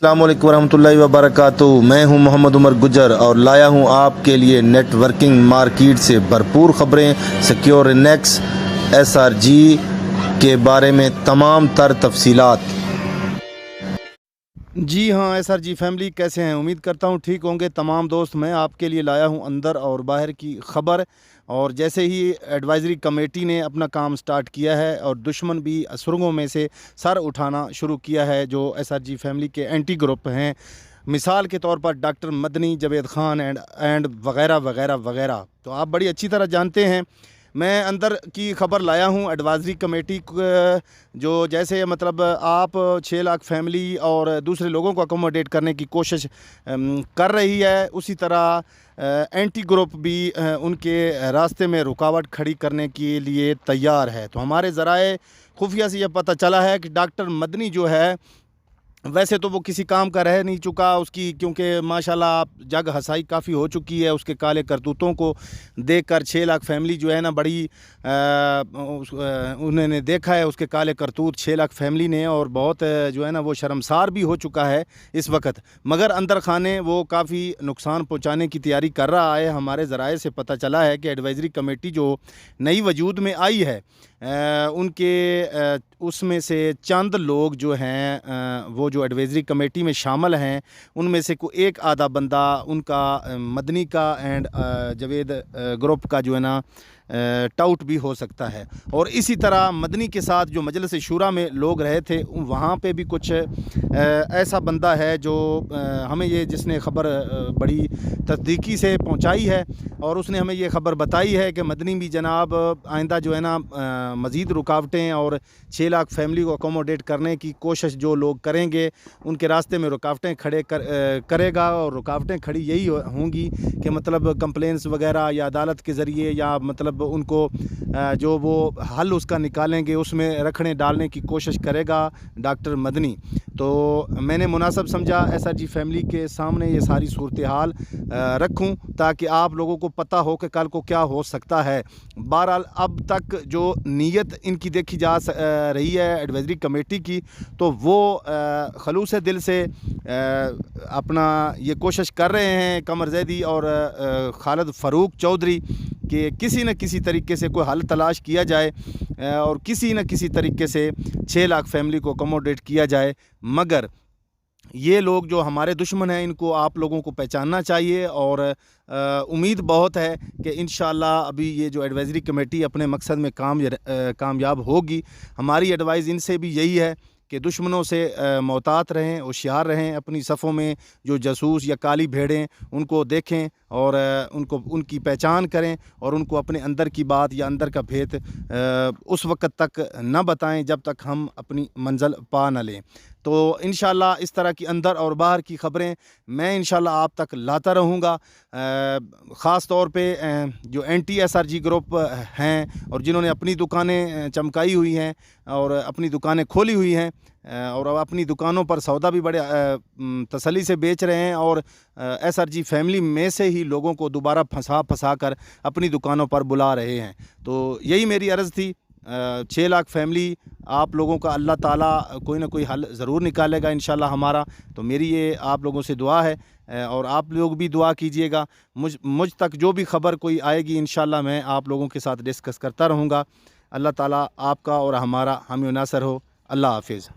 السلام علیکم ورحمۃ اللہ وبرکاتہ۔ میں ہوں محمد عمر گجر اور لایا ہوں آپ کے لیے نیٹ ورکنگ مارکیٹ سے بھرپور خبریں، سیکیورنیکس SRG کے بارے میں تمام تر تفصیلات۔ جی ہاں SRG فیملی، کیسے ہیں؟ امید کرتا ہوں ٹھیک ہوں گے تمام دوست۔ میں آپ کے لیے لایا ہوں اندر اور باہر کی خبر، اور جیسے ہی ایڈوائزری کمیٹی نے اپنا کام سٹارٹ کیا ہے اور دشمن بھی سرنگوں میں سے سر اٹھانا شروع کیا ہے جو SRG فیملی کے اینٹی گروپ ہیں، مثال کے طور پر doctor Madani, Javed Khan and وغیرہ وغیرہ وغیرہ، تو آپ بڑی اچھی طرح جانتے ہیں۔ میں اندر کی خبر لایا ہوں ایڈوائزری کمیٹی جو جیسے مطلب آپ 6 لاکھ فیملی اور دوسرے لوگوں کو اکوموڈیٹ کرنے کی کوشش کر رہی ہے، اسی طرح اینٹی گروپ بھی ان کے راستے میں رکاوٹ کھڑی کرنے کے لیے تیار ہے۔ تو ہمارے ذرائع خفیہ سے یہ پتہ چلا ہے کہ ڈاکٹر مدنی جو ہے، ویسے تو وہ کسی کام کا رہ نہیں چکا اس کی، کیونکہ ماشاءاللہ جگ ہسائی کافی ہو چکی ہے۔ اس کے کالے کرتوتوں کو دیکھ کر 6 لاکھ فیملی جو ہے نا بڑی انہوں نے دیکھا ہے اس کے کالے کرتوت 6 لاکھ فیملی نے، اور بہت جو ہے نا وہ شرمسار بھی ہو چکا ہے اس وقت، مگر اندر خانے وہ کافی نقصان پہنچانے کی تیاری کر رہا ہے۔ ہمارے ذرائع سے پتہ چلا ہے کہ ایڈوائزری کمیٹی جو نئی وجود میں آئی ہے، ان کے اس میں سے چند لوگ جو ہیں وہ جو ایڈوائزری کمیٹی میں شامل ہیں، ان میں سے کوئی ایک آدھا بندہ ان کا مدنی کا اینڈ جاوید گروپ کا جو ہے نا ٹاؤٹ بھی ہو سکتا ہے۔ اور اسی طرح مدنی کے ساتھ جو مجلس شورا میں لوگ رہے تھے، وہاں پہ بھی کچھ ایسا بندہ ہے جو ہمیں یہ جس نے خبر بڑی تصدیقی سے پہنچائی ہے، اور اس نے ہمیں یہ خبر بتائی ہے کہ مدنی بھی جناب آئندہ جو ہے نا مزید رکاوٹیں اور 6 لاکھ فیملی کو اکوموڈیٹ کرنے کی کوشش جو لوگ کریں گے ان کے راستے میں رکاوٹیں کرے گا، اور رکاوٹیں کھڑی یہی ہوں گی کہ مطلب کمپلینس وغیرہ یا عدالت کے ذریعے، یا مطلب ان کو جو وہ حل اس کا نکالیں گے اس میں رکھنے ڈالنے کی کوشش کرے گا ڈاکٹر مدنی۔ تو میں نے مناسب سمجھا SRG فیملی کے سامنے یہ ساری صورتحال رکھوں تاکہ آپ لوگوں کو پتہ ہو کہ کل کو کیا ہو سکتا ہے۔ بہرحال اب تک جو نیت ان کی دیکھی جا رہی ہے ایڈوائزری کمیٹی کی، تو وہ خلوص دل سے اپنا یہ کوشش کر رہے ہیں، قمر زیدی اور خالد فاروق چودھری، کہ کسی نہ کسی طریقے سے کوئی حل تلاش کیا جائے اور کسی نہ کسی طریقے سے 6 لاکھ فیملی کو اکوموڈیٹ کیا جائے۔ مگر یہ لوگ جو ہمارے دشمن ہیں ان کو آپ لوگوں کو پہچاننا چاہیے، اور امید بہت ہے کہ انشاءاللہ ابھی یہ جو ایڈوائزری کمیٹی اپنے مقصد میں کامیاب ہوگی۔ ہماری ایڈوائز ان سے بھی یہی ہے کہ دشمنوں سے محتاط رہیں، ہوشیار رہیں، اپنی صفوں میں جو جاسوس یا کالی بھیڑیں ان کو دیکھیں اور ان کی پہچان کریں، اور ان کو اپنے اندر کی بات یا اندر کا بھید اس وقت تک نہ بتائیں جب تک ہم اپنی منزل پا نہ لیں۔ تو انشاءاللہ اس طرح کی اندر اور باہر کی خبریں میں انشاءاللہ آپ تک لاتا رہوں گا، خاص طور پہ جو اینٹی SRG گروپ ہیں اور جنہوں نے اپنی دکانیں چمکائی ہوئی ہیں اور اپنی دکانیں کھولی ہوئی ہیں، اور اپنی دکانوں پر سودا بھی بڑے تسلی سے بیچ رہے ہیں، اور SRG فیملی میں سے ہی لوگوں کو دوبارہ پھنسا کر اپنی دکانوں پر بلا رہے ہیں۔ تو یہی میری عرض تھی۔ 6 لاکھ فیملی آپ لوگوں کا اللہ تعالیٰ کوئی نہ کوئی حل ضرور نکالے گا انشاءاللہ ہمارا۔ تو میری یہ آپ لوگوں سے دعا ہے، اور آپ لوگ بھی دعا کیجئے گا۔ مجھ تک جو بھی خبر کوئی آئے گی انشاءاللہ میں آپ لوگوں کے ساتھ ڈسکس کرتا رہوں گا۔ اللہ تعالیٰ آپ کا اور ہمارا حامی و ناصر ہو۔ اللہ حافظ۔